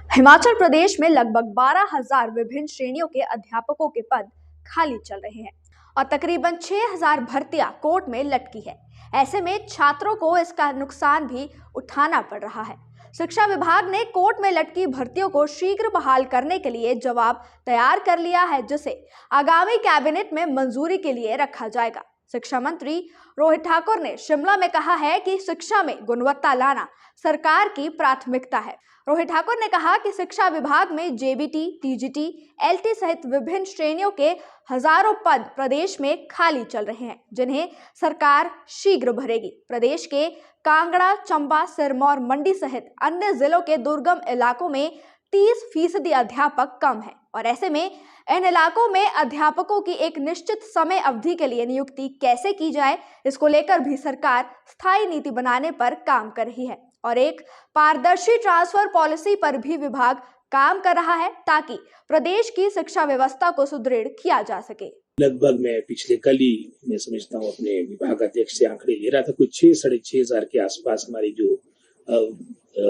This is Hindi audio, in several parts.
हिमाचल प्रदेश में लगभग 12,000 विभिन्न श्रेणियों के अध्यापकों के पद खाली चल रहे हैं और तकरीबन 6,000 भर्तियां कोर्ट में लटकी है। ऐसे में छात्रों को इसका नुकसान भी उठाना पड़ रहा है। शिक्षा विभाग ने कोर्ट में लटकी भर्तियों को शीघ्र बहाल करने के लिए जवाब तैयार कर लिया है, जिसे आगामी कैबिनेट में मंजूरी के लिए रखा जाएगा। शिक्षा मंत्री रोहित ठाकुर ने शिमला में कहा है कि शिक्षा में गुणवत्ता लाना सरकार की प्राथमिकता है। रोहित ठाकुर ने कहा कि शिक्षा विभाग में जेबीटी, टीजीटी, एलटी सहित विभिन्न श्रेणियों के हजारों पद प्रदेश में खाली चल रहे हैं, जिन्हें सरकार शीघ्र भरेगी। प्रदेश के कांगड़ा, चंबा, सिरमौर, मंडी सहित अन्य जिलों के दुर्गम इलाकों में 30% अध्यापक कम है और ऐसे में इन इलाकों में अध्यापकों की एक निश्चित समय अवधि के लिए नियुक्ति कैसे की जाए, इसको लेकर भी सरकार स्थायी नीति बनाने पर काम कर रही है और एक पारदर्शी ट्रांसफर पॉलिसी पर भी विभाग काम कर रहा है ताकि प्रदेश की शिक्षा व्यवस्था को सुदृढ़ किया जा सके। लगभग मैं पिछले कल ही मैं समझता हूँ अपने विभाग अध्यक्ष से आंकड़े ले रहा था, कुछ 6-6,500 के आसपास हमारी जो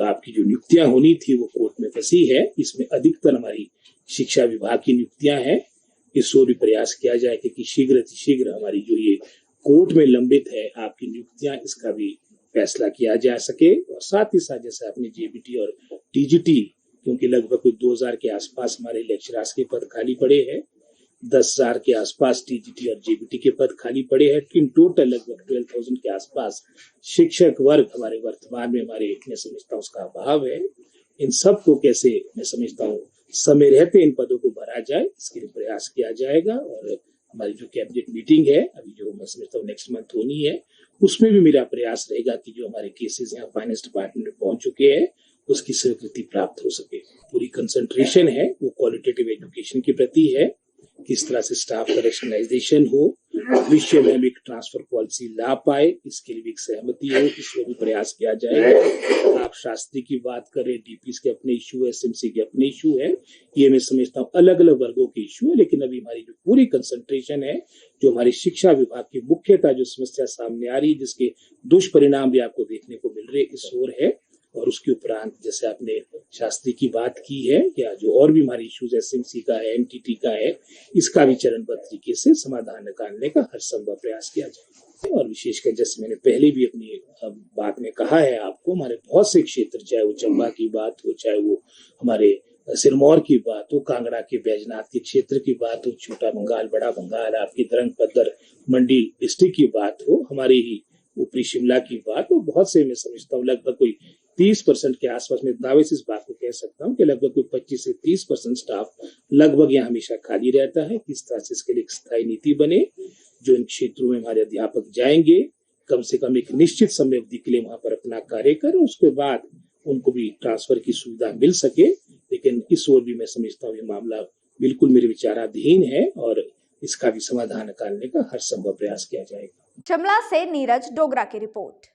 आपकी जो नियुक्तियां होनी थी वो कोर्ट में फंसी है। इसमें अधिकतर हमारी शिक्षा विभाग की नियुक्तियां हैं। इस ओर भी प्रयास किया जाए कि शीघ्र हमारी जो ये कोर्ट में लंबित है आपकी नियुक्तियां, इसका भी फैसला किया जा सके। और साथ ही साथ जैसे आपने जेबीटी और टीजीटी, क्योंकि लगभग कुछ 2,000 के आसपास हमारे लेक्चरर्स के पद खाली पड़े हैं, 10,000 के आसपास टीजीटी और जेबीटी के पद खाली पड़े हैं। इन टोटल लगभग 12,000 के आसपास शिक्षक वर्ग हमारे वर्तमान में मैं समझता हूँ उसका अभाव है। इन सब को कैसे मैं समझता हूँ समय रहते इन पदों को भरा जाए, इसके लिए प्रयास किया जाएगा। और हमारी जो कैबिनेट मीटिंग है अभी जो मैं समझता हूँ नेक्स्ट मंथ होनी है, उसमें भी मेरा प्रयास रहेगा कि जो हमारे केसेस यहाँ फाइनेंस डिपार्टमेंट में पहुंच चुके हैं उसकी स्वीकृति प्राप्त हो सके। पूरी कंसंट्रेशन है वो क्वालिटेटिव एजुकेशन के प्रति है, किस तरह से स्टाफ का रैशनलाइजेशन हो, भविष्य में हम एक ट्रांसफर पॉलिसी ला पाए, इसके लिए भी एक सहमति हो, इसमें भी प्रयास किया जाएगा। आप शास्त्री की बात करें, डीपीएस के अपने इशू है, एसएमसी के अपने इशू है, ये मैं समझता हूँ अलग अलग वर्गों के इशू है। लेकिन अभी हमारी जो पूरी कंसंट्रेशन है, जो हमारी शिक्षा विभाग की मुख्यतः जो समस्या सामने आ रही है, जिसके दुष्परिणाम भी आपको देखने को मिल रहे, इस ओर है। और उसके उपरांत जैसे आपने शास्त्री की बात की है, या जो और भी हमारी इश्यूज एसएमसी का है, एमटीटी का है, इसका भी चरणबद्ध तरीके से समाधान निकालने का हर संभव प्रयास किया जाए। और विशेषकर जैसे मैंने पहले भी अपनी बात में कहा है आपको, हमारे बहुत से क्षेत्र, चाहे वो चंबा की बात हो, चाहे वो हमारे सिरमौर की बात हो, कांगड़ा के बैजनाथ के क्षेत्र की बात हो, छोटा बंगाल, बड़ा बंगाल, आपकी धर्मपद्दर मंडी डिस्ट्रिक्ट की बात हो, हमारे ही ऊपरी शिमला की बात हो, बहुत से मैं समझता हूँ लगभग कोई 30% के आसपास में दावे से इस बात को कह सकता हूँ कि लगभग कोई 25 से 30% स्टाफ लगभग यहाँ हमेशा खाली रहता है। किस तरह से इसके लिए एक स्थायी नीति बने, जो इन क्षेत्रों में हमारे अध्यापक जाएंगे कम से कम एक निश्चित समय अवधि के लिए वहां पर अपना कार्य करें, उसके बाद उनको भी ट्रांसफर की सुविधा मिल सके। लेकिन इस ओर भी मैं समझता हूँ ये मामला बिल्कुल मेरे विचाराधीन है और इसका भी समाधान निकालने का हर संभव प्रयास किया जाएगा। शिमला से नीरज डोगरा की रिपोर्ट।